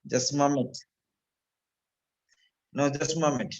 Just a moment. No, just a moment.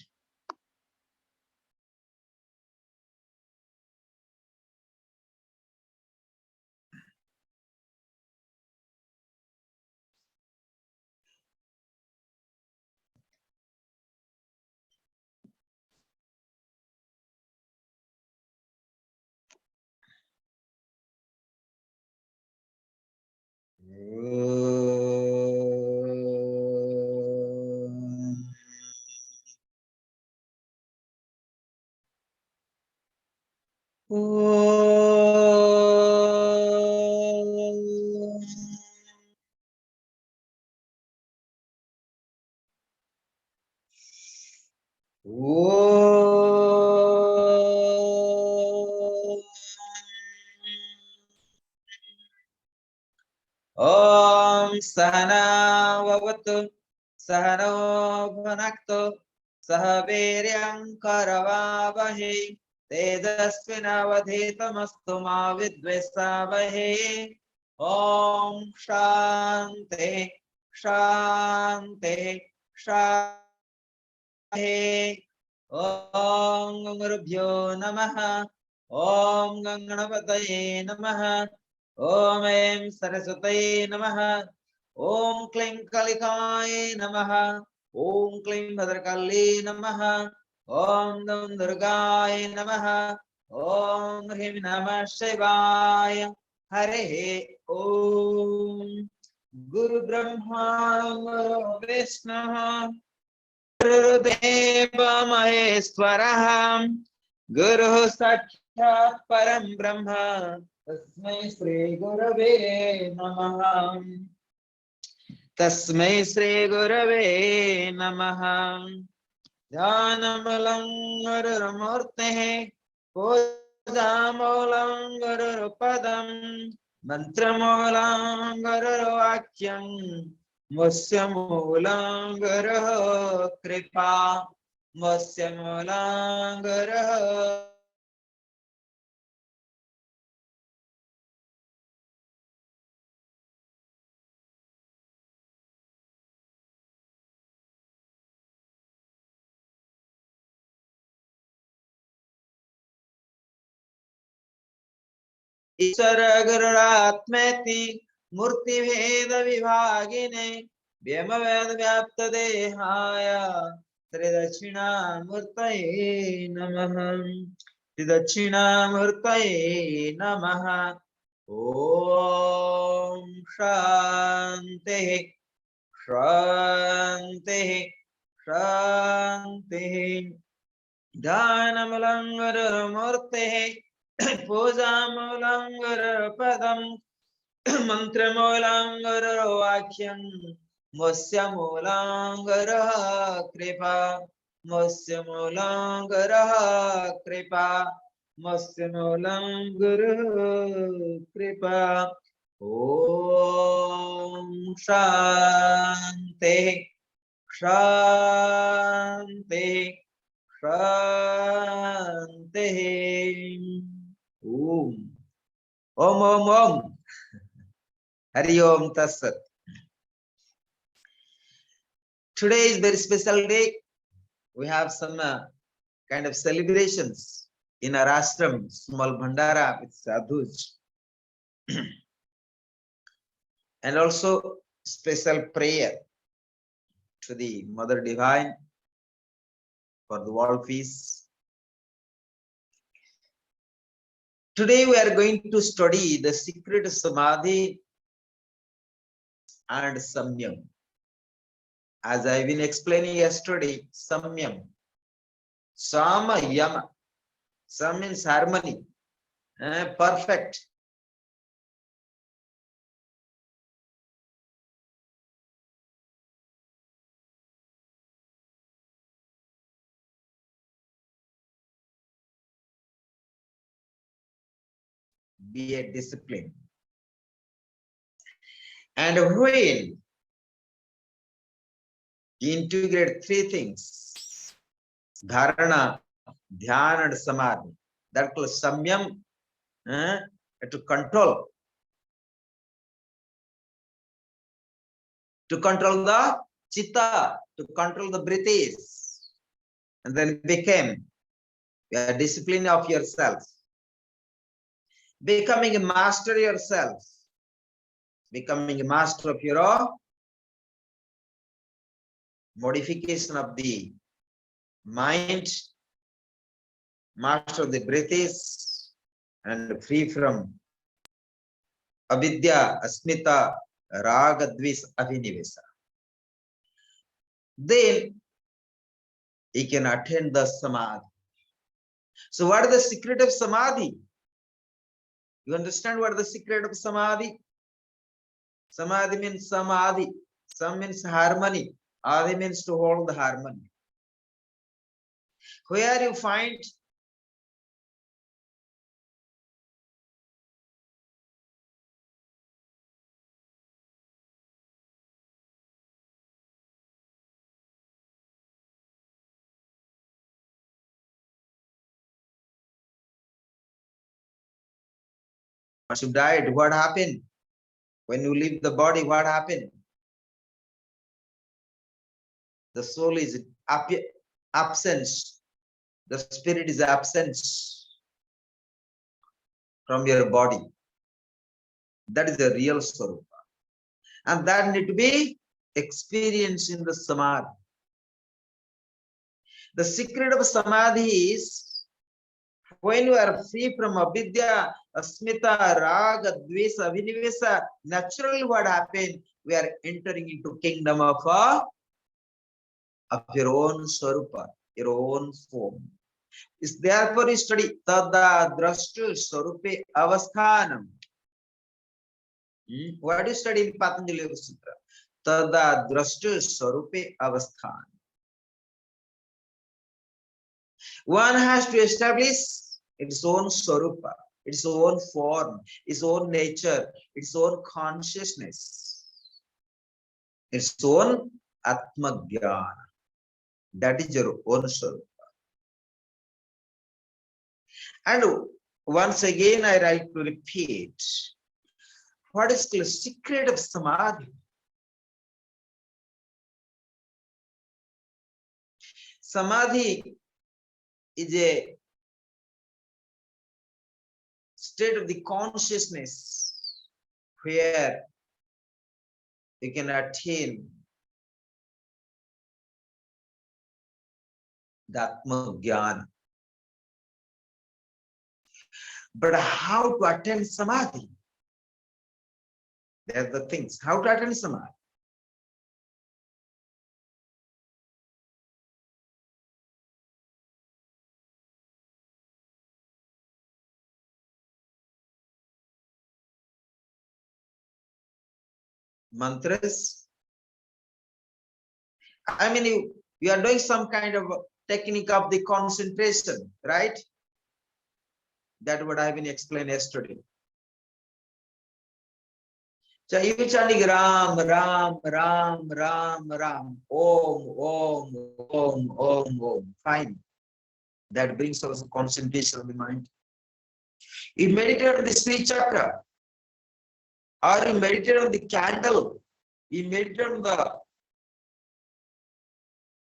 Om Sahana Vavatu Sahano Bhunaktu Sahaviryam Karavavahe Tejasvinavadhitamastu ma vidvesavahe. Om Shanti Shanti Shanti. Om Gurubhyo Namaha. Om Ganganapataye Namaha. Om Aim Saraswataye Namaha. Om Klim Kalikaye Namaha. Om Klim Bhadrakalli Namaha. Om Dam Durgaye Namaha. Om Hrim Namah Shivaya. Hare Om. Guru Brahma Guru Vishnu गुरुदेव महेश्वरः गुरुः साक्षात् परं ब्रह्म तस्मै श्री गुरवे नमः तस्मै श्री गुरवे नमः ध्यानमूलं गुरुर्मूर्तेः पूजामूलं गुरुर्पदं मंत्रमूलं गुरुर्वाक्यं मुस्य मूलं गुरुः कृपा मुस्य मूलं गुरुः ईश्वर गुरुरात्मेति मूर्ति भेद विभागिने व्यम वेद व्याप्त देहाय त्रिदक्षिणामूर्तये नमः त्रिदक्षिणामूर्तये नमः ओम शांति शांति शांति ध्यानमूलं गुरुर्मूर्तेः पूजामूलं गुरुर्पदं मंत्रमूलं गुरुर्वाक्यं मुस्य मूलं गुरुः कृपा मुस्य मूलं गुरुः कृपा मुस्य मूलं गुरुः कृपा ओम शांति शांति शांति ओम ओम ओम ओम हरि ओम तत्सत. Today is very special day. We have some kind of celebrations in our ashram, small bhandara with sadhus, and also special prayer to the Mother Divine for the world peace. Today we are going to study the secret samadhi and samyam. As I've been explaining yesterday, samyam, sama yama, sam means harmony, perfect. Be a discipline. And when you integrate three things, dharana, dhyana, and samadhi, that called samyam, to control. to control the chitta, to control the breaths, and then became a discipline of yourself, becoming a master yourself, becoming a master of your modification of the mind, master of the breaths, and free from avidya, asmita, raga, dvis, abhinivesa. Then he can attain the samadhi. So what is the secret of samadhi? You understand what is the secret of samadhi? Samadhi means samadhi. Sam means harmony. Adi means to hold the harmony. Where you find once you died, what happened? When you leave the body, what happened? The soul is absent. The spirit is absent from your body. That is the real swarupa. And that need to be experienced in the samadhi. The secret of samadhi is when you are free from avidya, asmita, raga, dvesa, vinivesa, naturally what happened? We are entering into kingdom of your own swarupa, your own form. Is therefore you study tada drashtu swarupe avasthanam. What do you study in Patanjali Yoga Sutra? Tada drashtu swarupe avasthanam. One has to establish its own swarupa, its own form, its own nature, its own consciousness, its own atma jnana. That is your own swarupa. And once again, I like to repeat, what is the secret of samadhi? Samadhi is a state of the consciousness where you can attain the atma jnana. But how to attain samadhi? There are the things. How to attain samadhi? Mantras. I mean, you are doing some kind of technique of the concentration, right? That what I've been explained yesterday. So you chanting Ram, Ram, Ram, Ram, Ram, Om, Om, Om, Om, Om. Fine. That brings also concentration of the mind. You meditate on the Sri Chakra, or you meditate on the candle, you meditate on the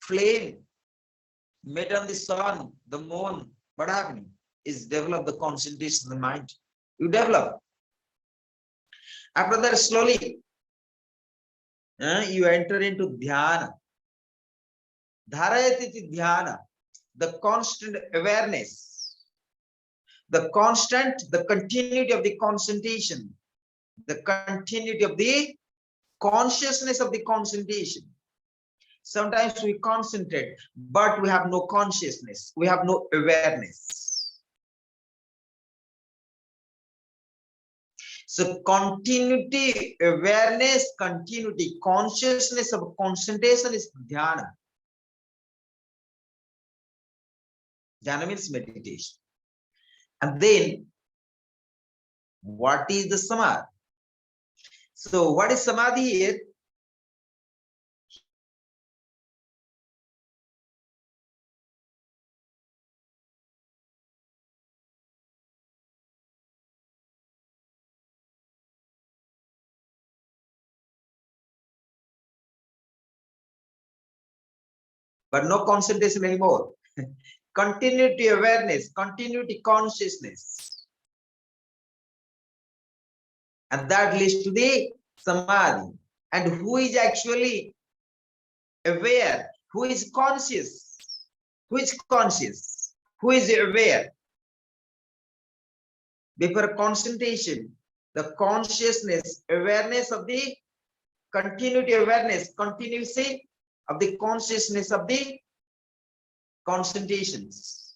flame, meditate on the sun, the moon. What happening is develop the concentration of the mind. You develop. After that, slowly, you enter into dhyana. Dharayati dhyana, the constant awareness, the continuity of the concentration, the continuity of the consciousness of the concentration. Sometimes we concentrate, but we have no consciousness, we have no awareness. So continuity, awareness, continuity, consciousness of concentration is dhyana. Dhyana means meditation. And then, what is the samadhi? So what is samadhi here? but no concentration anymore. Continuity awareness, continuity consciousness. And that leads to the samadhi. And who is actually aware? Who is conscious? Who is conscious? Who is aware? Before concentration, the consciousness, awareness of the continuity awareness, continuity of the consciousness of the concentrations.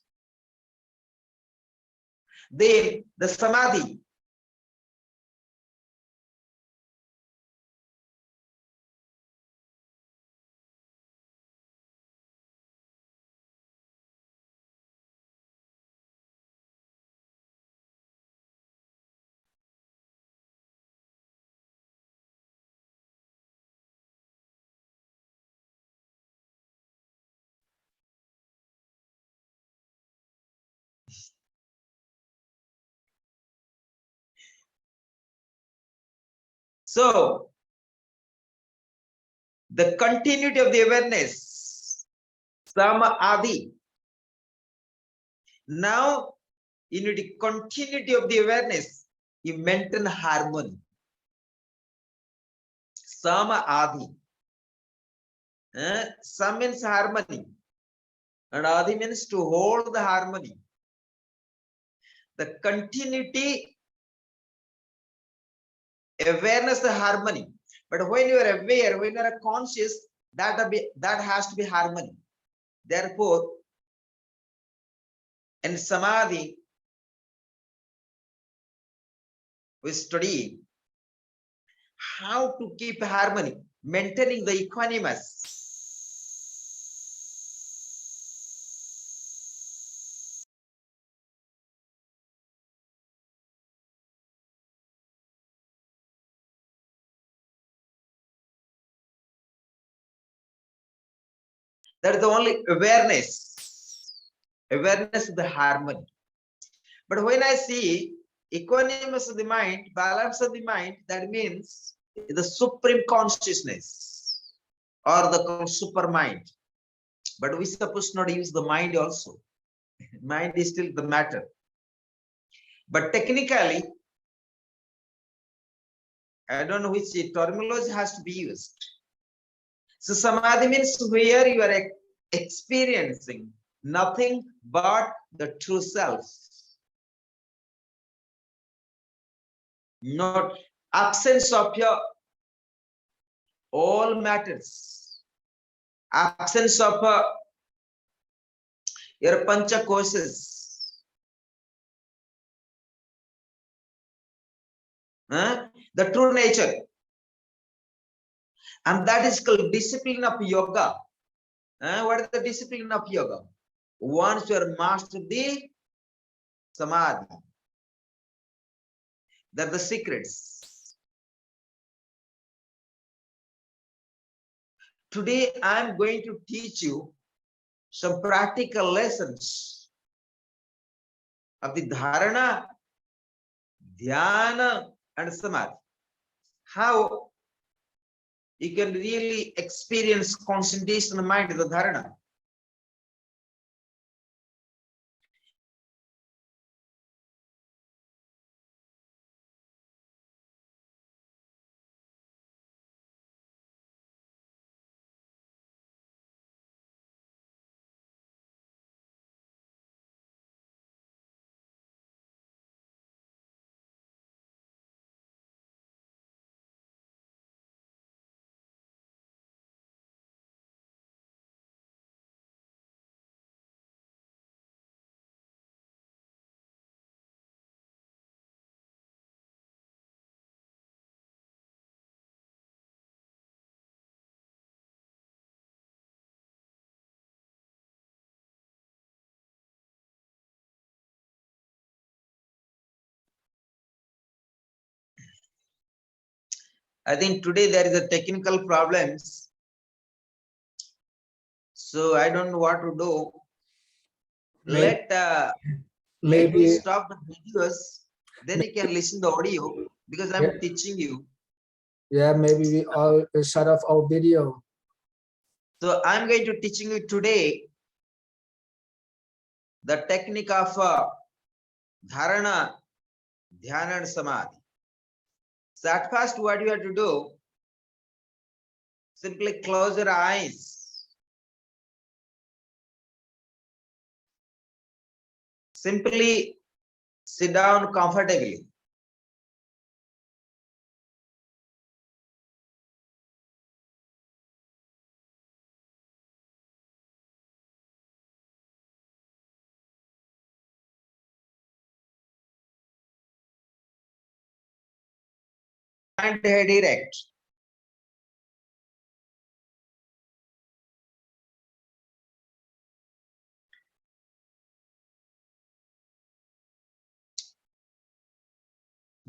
Then the samadhi. So the continuity of the awareness, samadhi. Now, in the continuity of the awareness, you maintain harmony. Samadhi. Sam means harmony, and adi means to hold the harmony. The continuity, awareness, the harmony. But when you are aware, when you are conscious, that has to be harmony. Therefore, in samadhi, we study how to keep harmony, maintaining the equanimous. That is the only awareness of the harmony. But when I see equanimous of the mind, balance of the mind, that means the supreme consciousness or the super mind. But we suppose not use the mind also. Mind is still the matter. But technically, I don't know which terminology has to be used. So samadhi means where you are experiencing nothing but the true self. Not absence of your all matters. Absence of your pancha koshas. The true nature. And that is called discipline of yoga. What is the discipline of yoga? Once you are mastered the samadhi, that the secrets. Today I am going to teach you some practical lessons of the dharana, dhyana, and samadhi. How you can really experience concentration of mind in the dharana. I think today there is a technical problems. So I don't know what to do. Let me stop the videos, then you can listen the audio because I'm teaching you. Yeah, maybe we all shut off our video. So I'm going to teaching you today the technique of dharana, dhyana and samadhi. So at first what you have to do, simply close your eyes. Simply sit down comfortably. And head erect.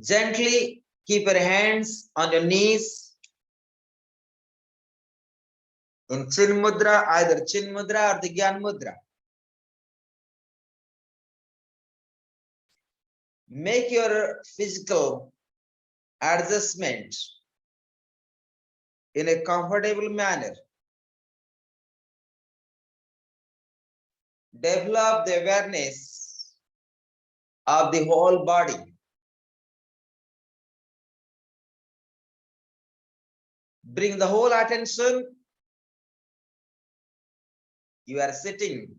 Gently keep your hands on your knees in Chin Mudra, either Chin Mudra or the Gyan Mudra. Make your physical adjustment in a comfortable manner. Develop the awareness of the whole body. Bring the whole attention. You are sitting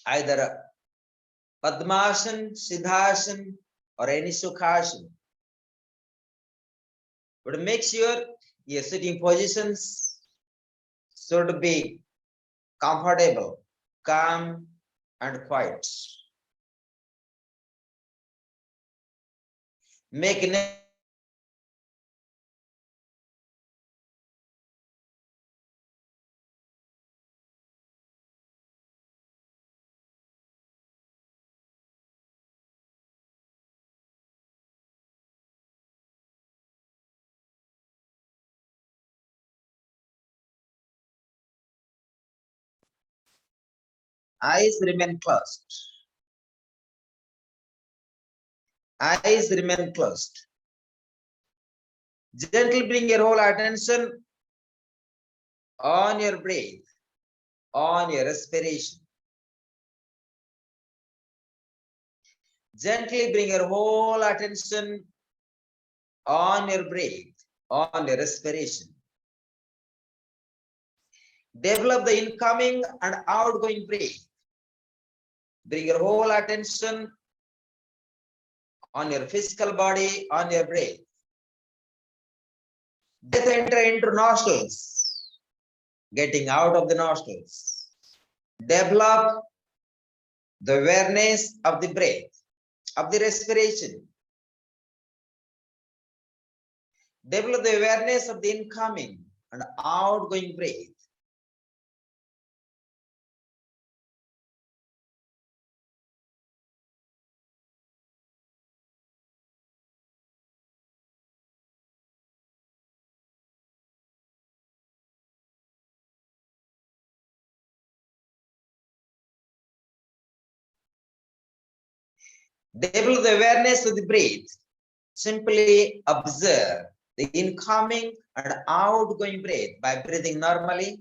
either Padmasana, Siddhasana, or any Sukhasana. But make sure your sitting positions should be comfortable, calm, and quiet. Make eyes remain closed. Eyes remain closed. Gently bring your whole attention on your breath, on your respiration. Gently bring your whole attention on your breath, on your respiration. Develop the incoming and outgoing breath. Bring your whole attention on your physical body, on your breath. Breath enter into nostrils, getting out of the nostrils. Develop the awareness of the breath, of the respiration. Develop the awareness of the incoming and outgoing breath. Develop the awareness of the breath. Simply observe the incoming and outgoing breath by breathing normally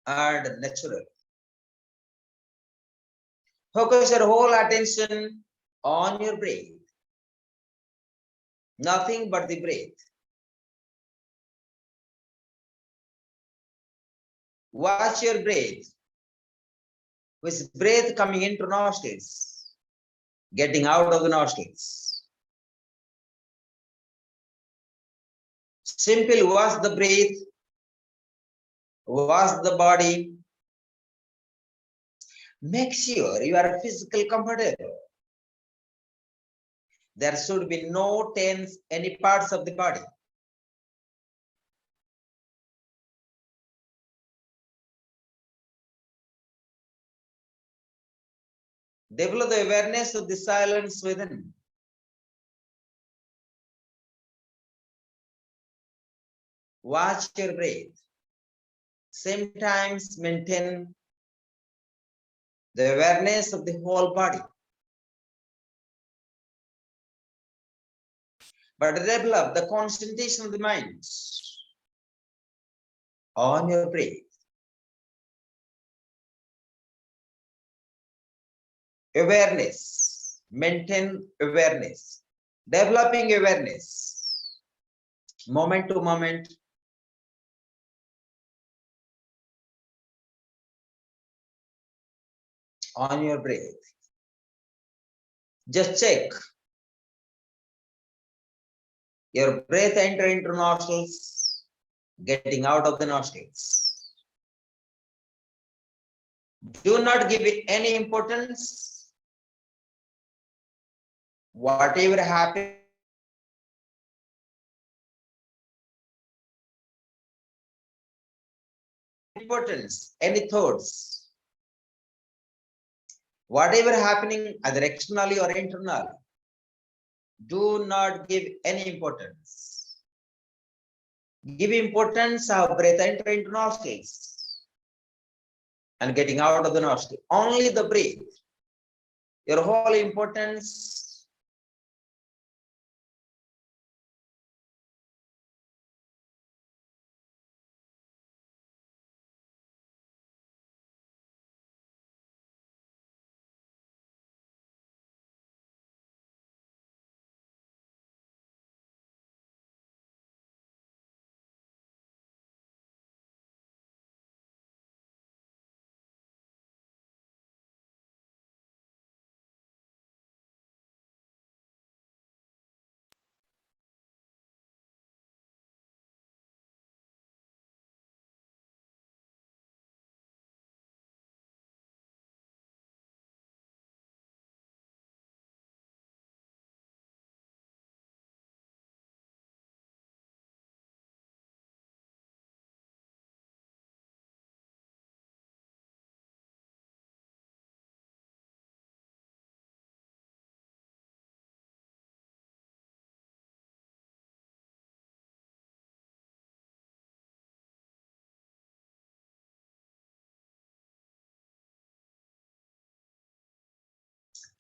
and naturally. Focus your whole attention on your breath. Nothing but the breath. Watch your breath. With breath coming into nostrils, getting out of the nostrils. Simply watch the breath, watch the body. Make sure you are physically comfortable. There should be no tense any parts of the body. Develop the awareness of the silence within. Watch your breath. Sometimes maintain the awareness of the whole body. But develop the concentration of the mind on your breath. Awareness, maintain awareness, developing awareness, moment to moment. On your breath. Just check. Your breath enter into nostrils, getting out of the nostrils. Do not give it any importance. Whatever happens, importance, any thoughts, whatever happening either externally or internally, do not give any importance. Give importance of breath enter into nostrils and getting out of the nostril. Only the breath. Your whole importance.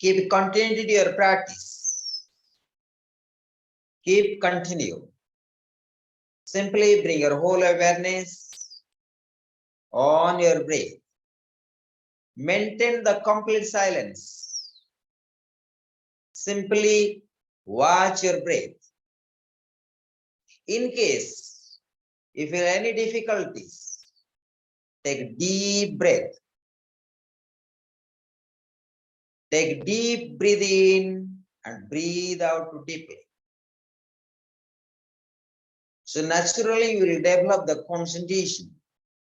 Keep continue to your practice. Keep continue. Simply bring your whole awareness on your breath. Maintain the complete silence. Simply watch your breath. In case if you have any difficulties, take deep breath. Take deep breath in and breathe out deeply. So naturally you will develop the concentration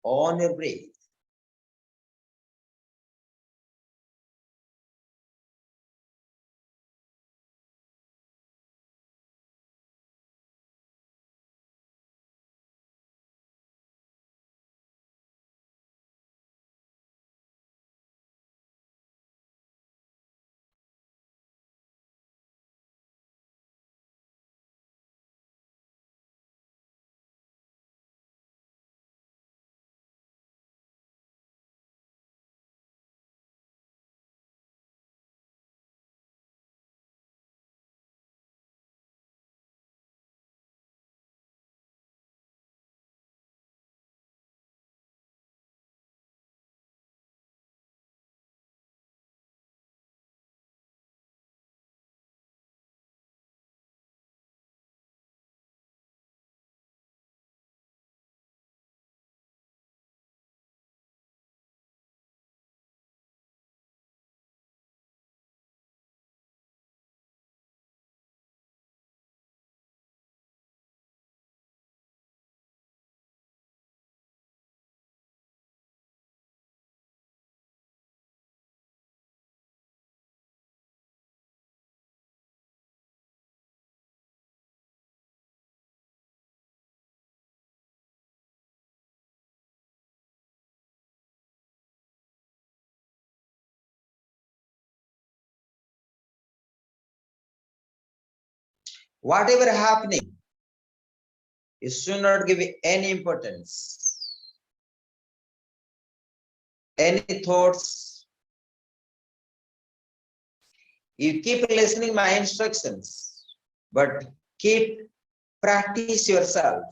on your breath. Whatever happening, you should not give it any importance. Any thoughts. You keep listening my instructions, but keep practice yourself.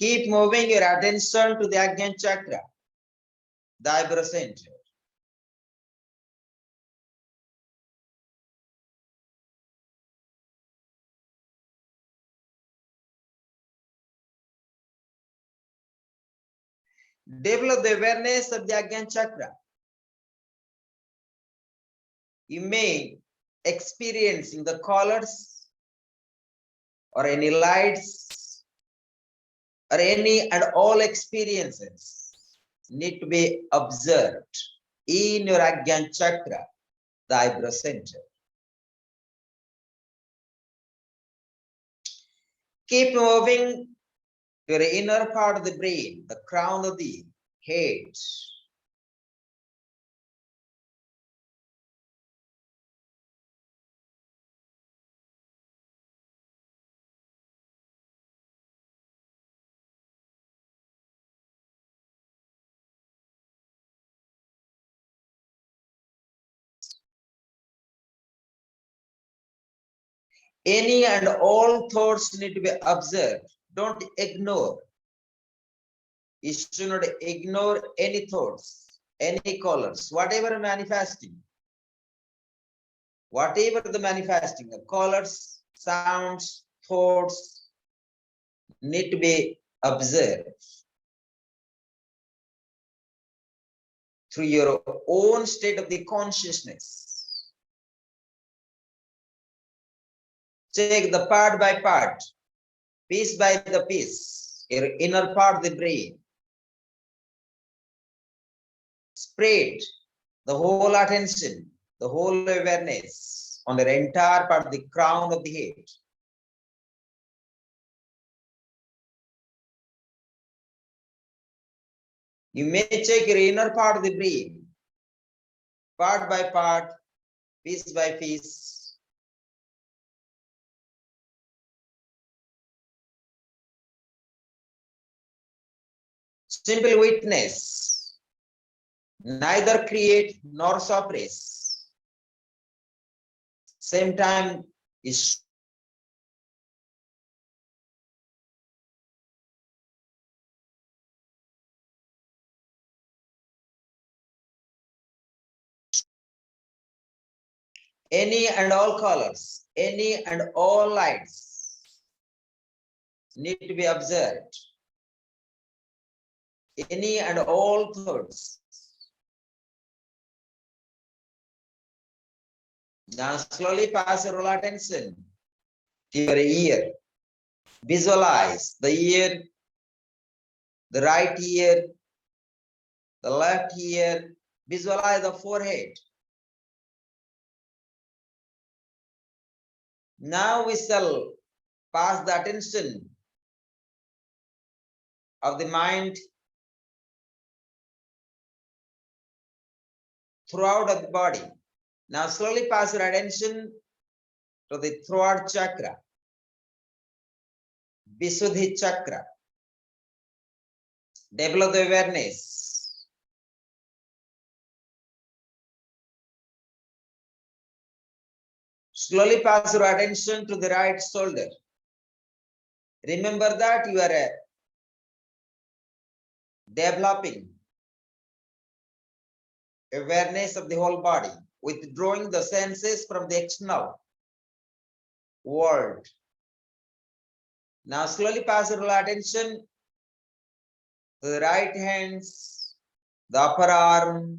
Keep moving your attention to the Ajna chakra, the eyebrow center. Develop the awareness of the Ajna chakra. You may experiencing the colors or any lights or any and all experiences need to be observed in your Ajna chakra, the eyebrow center. Keep moving to the inner part of the brain, the crown of the head. Any and all thoughts need to be observed. Don't ignore. You should not ignore any thoughts, any colors, whatever manifesting. Whatever the manifesting, the colors, sounds, thoughts need to be observed through your own state of the consciousness. Take the part by part, piece by the piece, your inner part of the brain. Spread the whole attention, the whole awareness on the entire part of the crown of the head. You may check your inner part of the brain, part by part, piece by piece. Simple witness, neither create nor suppress. Same time is any and all colors, any and all lights need to be observed. Any and all thoughts. Now slowly pass your attention to your ear. Visualize the ear, the right ear, the left ear. Visualize the forehead. Now we shall pass the attention of the mind throughout the body. Now slowly pass your attention to the throat chakra, Visuddhi chakra. Develop the awareness. Slowly pass your attention to the right shoulder. Remember that you are developing awareness of the whole body, withdrawing the senses from the external world. Now slowly pass your attention to the right hands, the upper arm,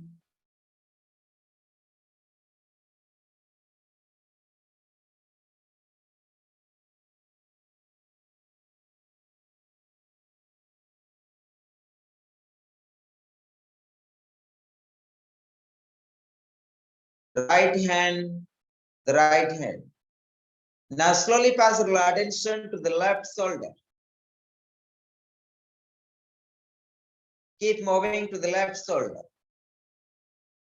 right hand, the right hand. Now slowly pass your attention to the left shoulder. Keep moving to the left shoulder.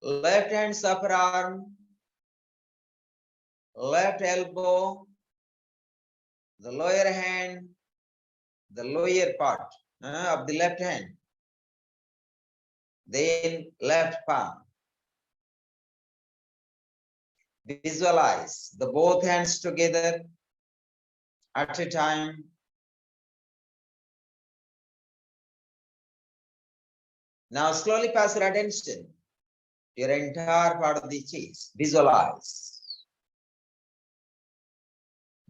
Left hand's upper arm, left elbow, the lower hand, the lower part of the left hand. Then left palm. Visualize the both hands together at a time. Now slowly pass your attention to your entire part of the chest. Visualize.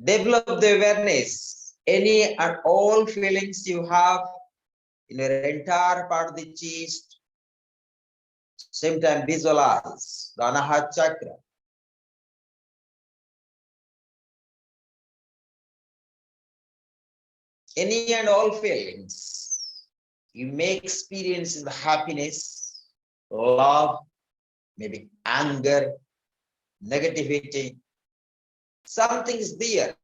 Develop the awareness, any and all feelings you have in your entire part of the chest. Same time, visualize the Anahata chakra. Any and all feelings you may experience in the happiness, love, maybe anger, negativity. Something is there.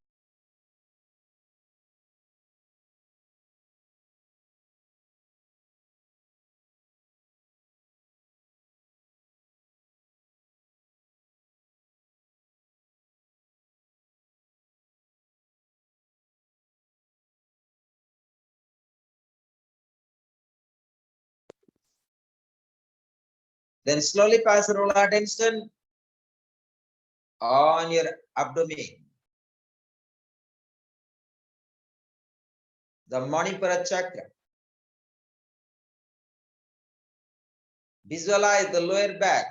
Then slowly pass your attention on your abdomen. The Manipura chakra. Visualize the lower back.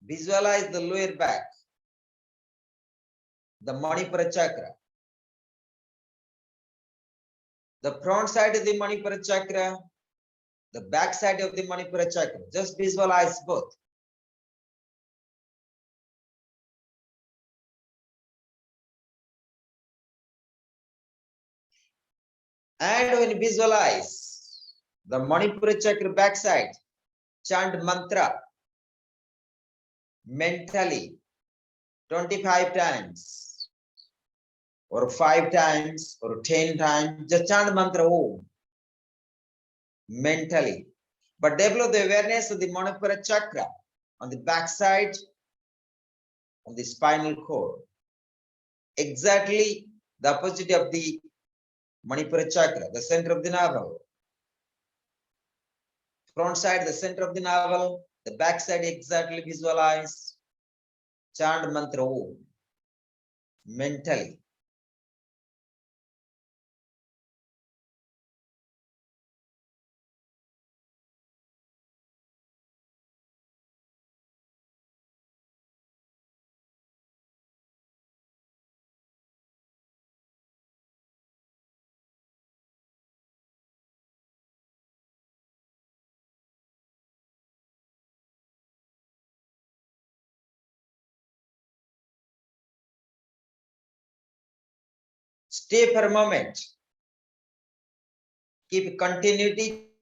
Visualize the lower back. The Manipura chakra. The front side of the Manipura chakra, the back side of the Manipura chakra. Just visualize both. And when you visualize the Manipura chakra backside, chant mantra mentally 25 times or 5 times or 10 times. Just chant mantra Om mentally. But develop the awareness of the Manipura chakra on the backside, on the spinal cord. Exactly the opposite of the Manipura chakra, the center of the navel. Front side, the center of the navel, the back side, exactly visualize. Chant mantra Om mentally. Stay for a moment. Keep continuity.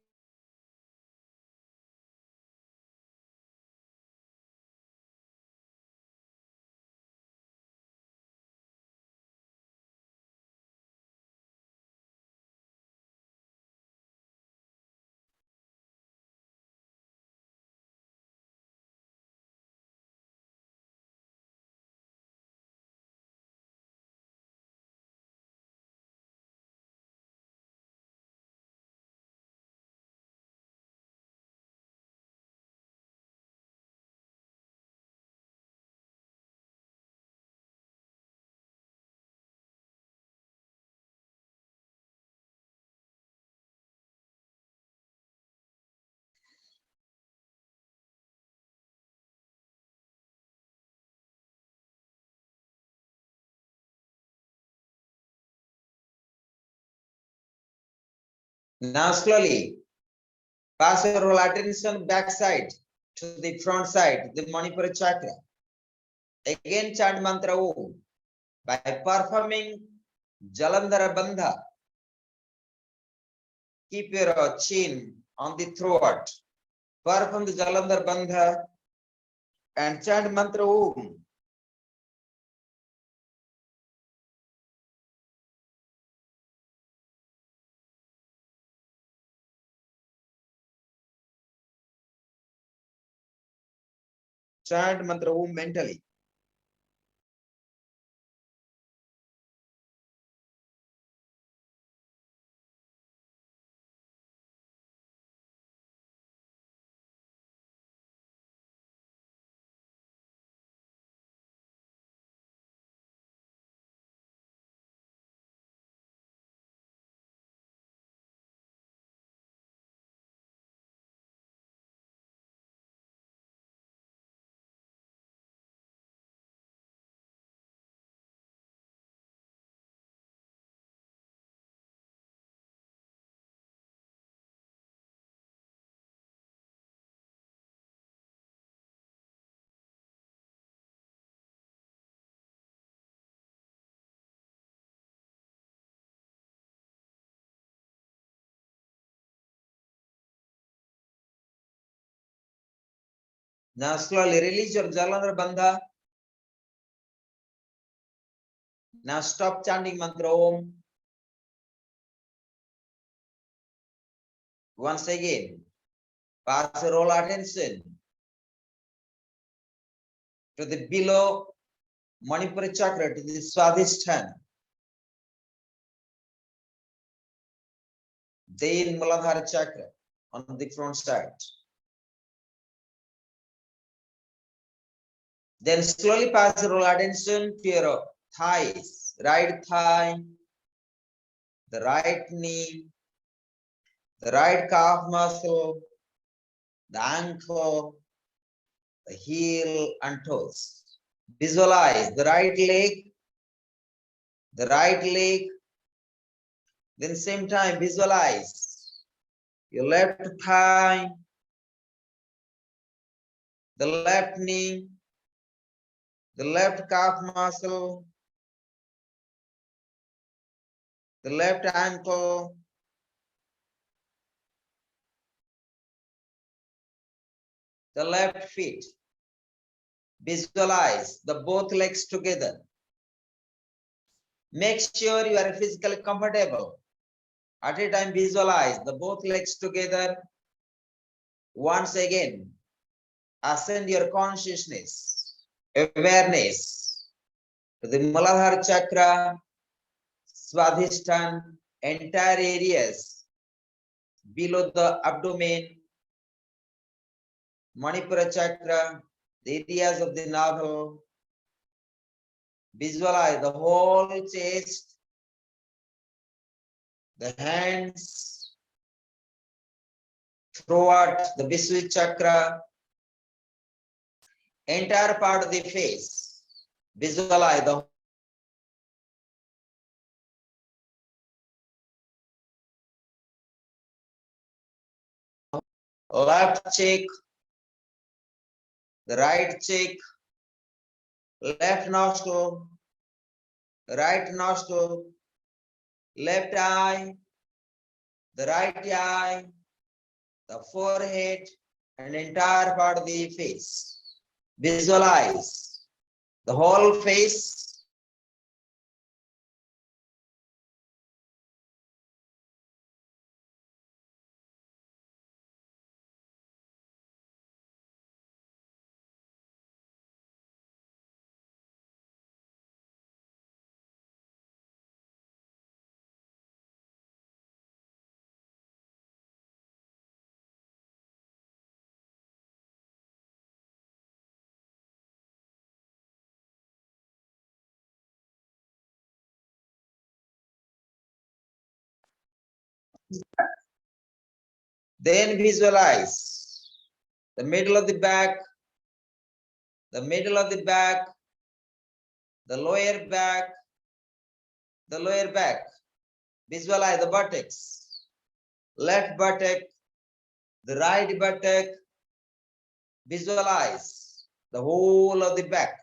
Now slowly pass your attention backside to the front side, the Manipura chakra. Again chant mantra Om by performing Jalandhara Bandha. Keep your chin on the throat. Perform the Jalandhar Bandha and chant mantra Om. Chant mantra Om mentally. Now slowly release your Jalandhar Bandha. Now stop chanting mantra Om. Once again, pass your whole attention to the below Manipura chakra, to the Swadhisthana. Then Muladhara chakra on the front side. Then slowly pass your whole attention to your thighs, right thigh, the right knee, the right calf muscle, the ankle, the heel and toes. Visualize the right leg, then same time visualize your left thigh, the left knee, the left calf muscle, the left ankle, the left feet. Visualize the both legs together. Make sure you are physically comfortable. At a time, visualize the both legs together. Once again, ascend your consciousness, awareness to the Muladhara chakra, Swadhisthana, entire areas below the abdomen, Manipura chakra, the areas of the navel. Visualize the whole chest, the hands, throughout the Vishuddha chakra, entire part of the face. Visualize the left cheek, the right cheek, left nostril, right nostril, left eye, the right eye, the forehead, and entire part of the face. Visualize the whole face. Then visualize the middle of the back, the middle of the back, the lower back, the lower back. Visualize the buttocks, left buttock, the right buttock. Visualize the whole of the back,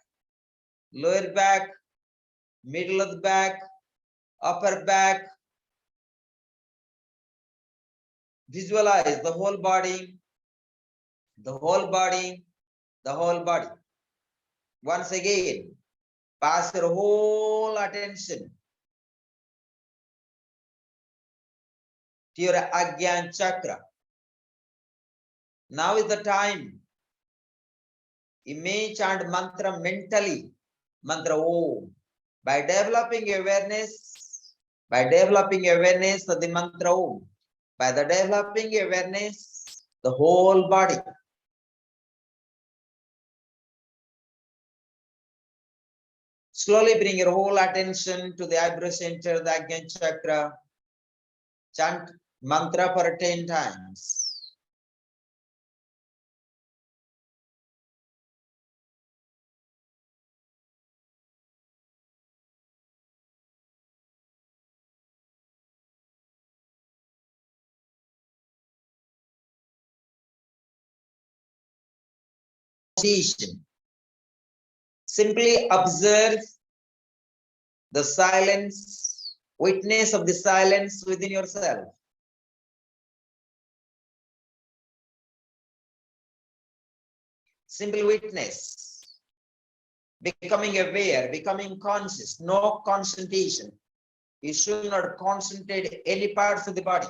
lower back, middle of the back, upper back. Visualize the whole body, the whole body, the whole body. Once again, pass your whole attention to your Agyan chakra. Now is the time. You may chant mantra mentally, mantra Om. By developing awareness of the mantra Om, by the developing awareness, the whole body. Slowly bring your whole attention to the eyebrow center, the Agyan chakra. Chant mantra for 10 times. Simply observe the silence, witness of the silence within yourself. Simple witness, becoming aware, becoming conscious, no concentration. You should not concentrate any parts of the body.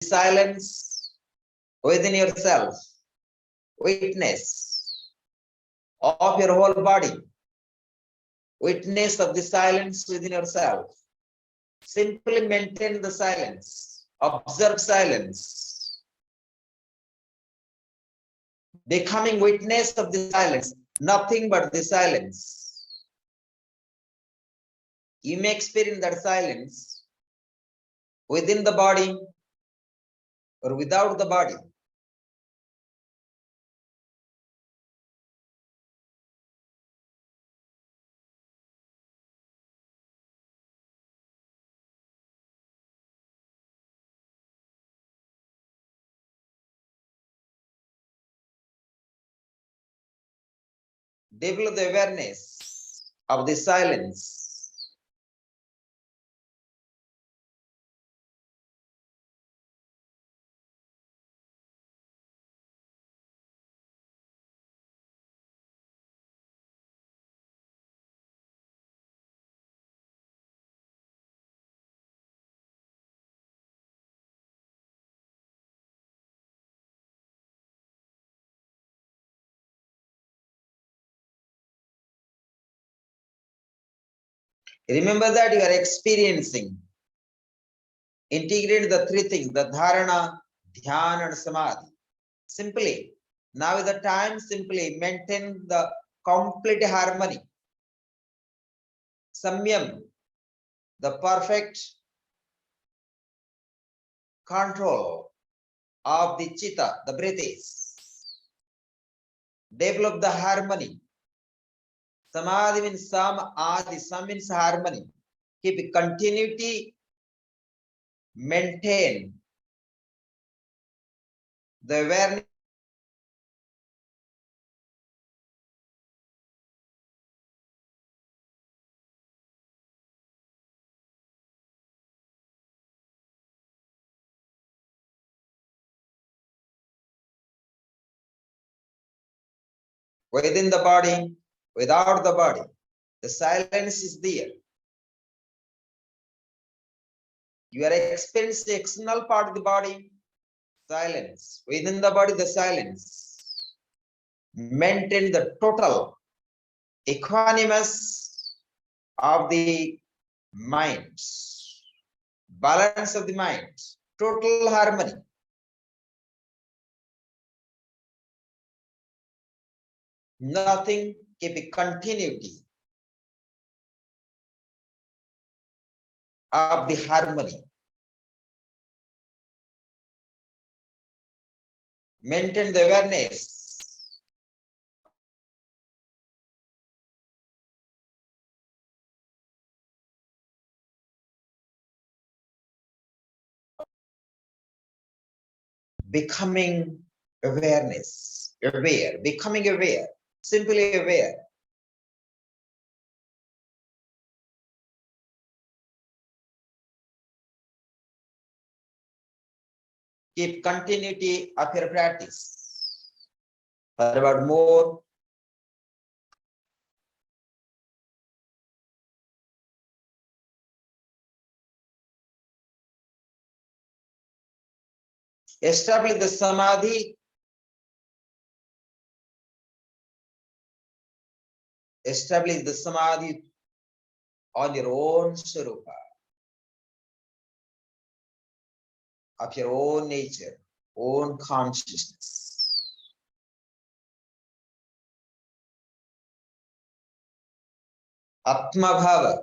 Silence within yourself, witness of your whole body, witness of the silence within yourself. Simply maintain the silence, observe silence, becoming witness of the silence, nothing but the silence. You may experience that silence within the body or without the body. Develop the awareness of the silence. Remember that you are experiencing. Integrate the three things, the dharana, dhyana, and samadhi. Simply, now is the time, simply maintain the complete harmony. Samyam, the perfect control of the chitta, the breath is. Develop the harmony. Samadhi means sam, adi, sam means harmony. Keep continuity, maintain the awareness. Within the body, without the body, the silence is there. You are experiencing the external part of the body, silence. Within the body, the silence. Maintain the total equanimous of the mind, balance of the mind, total harmony. Nothing, keep a continuity of the harmony. Maintain the awareness. Becoming awareness, aware, becoming aware, simply aware. Keep continuity of your practice. What about more? Establish the samadhi. Establish the samadhi on your own swarupa, of your own nature, own consciousness. Atma Bhava.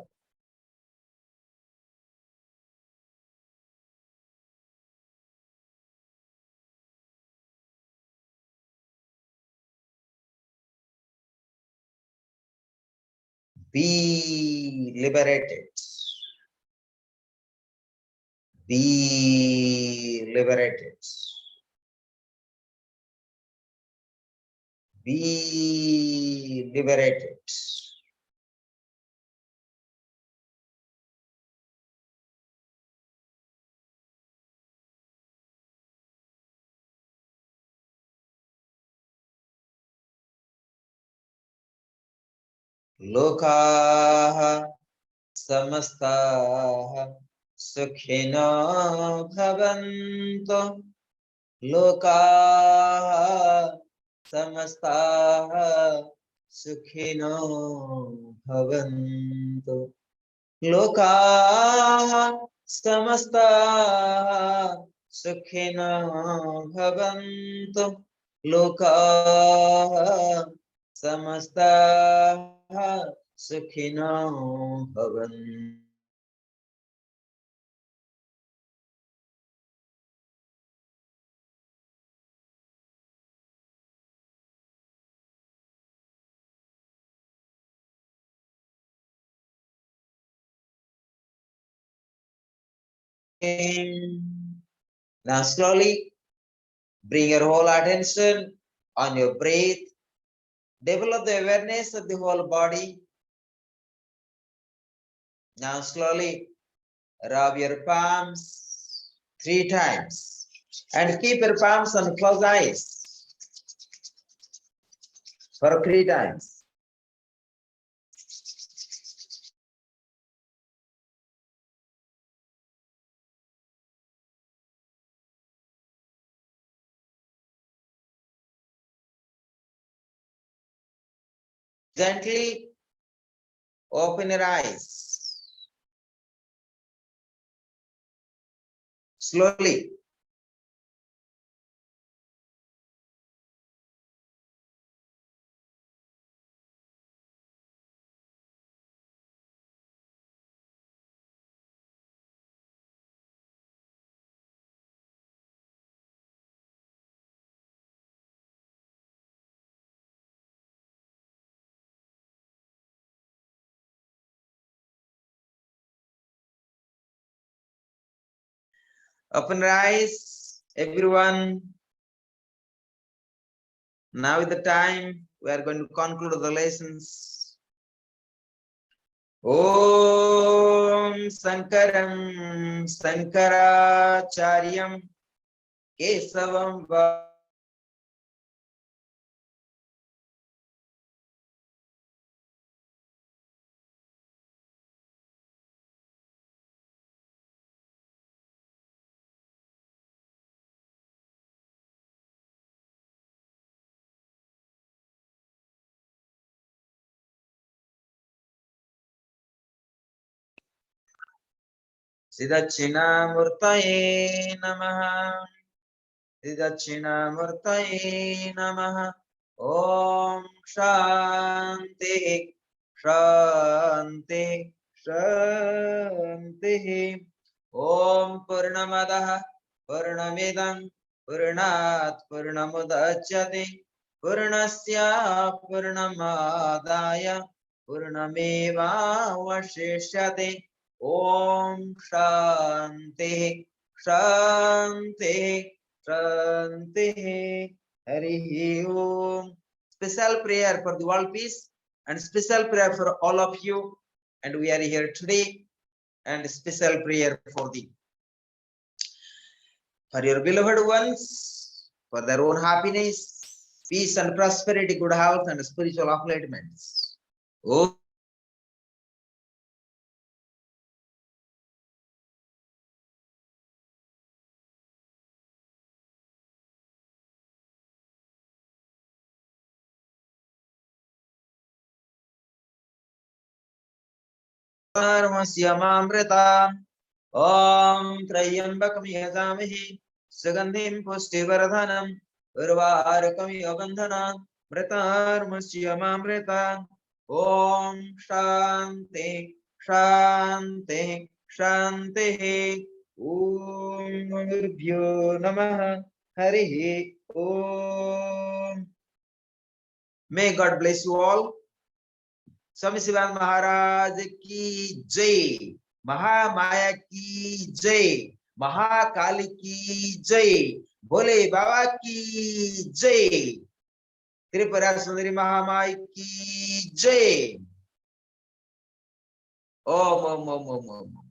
Be liberated. Be liberated. Be liberated. लोकाः समस्ताः सुखिनो भवन्तु। लोकाः समस्ताः सुखिनो भवन्तु। लोकाः समस्ताः सुखिनो भवन्तु। लोकाः समस्ताः सुखिनो भवन्तु। Now slowly bring your whole attention on your breath. Develop the awareness of the whole body. Now slowly rub your palms 3 times and keep your palms on closed eyes for 3 times. Gently open your eyes. Slowly. Open your eyes, everyone. Now is the time we are going to conclude the lessons. Om Sankaram Sankaracharyam Kesavam Siddhachinamurtaye Namaha. Siddhachinamurtaye Namaha. Om Shanti Shanti Shanti. Om Purnamadaha Purnamidam Purnat Purnamudachyate Purnasya Purnamadaya Purnameva Vashishyate. Om Shanti Shanti Shanti. Hari Om. Special prayer for the world peace and special prayer for all of you. And we are here today. And special prayer for your beloved ones, for their own happiness, peace and prosperity, good health and spiritual upliftments. Oh. Om Trayambakam Yajamahi Sugandim Pustivaradhanam Urvarakam Yogandhana Mritarmasyamamrita. Om Shanti Shanti Shanti. Om Nirbhyo Namaha. Harihi Om. May God bless you all. स्वामी शिवानंद महाराज की जय, महामाया की जय, महाकाली की जय, भोले बाबा की जय, त्रिपुरा सुंदरी महामाई की जय. ओम ओम ओम ओम ओम.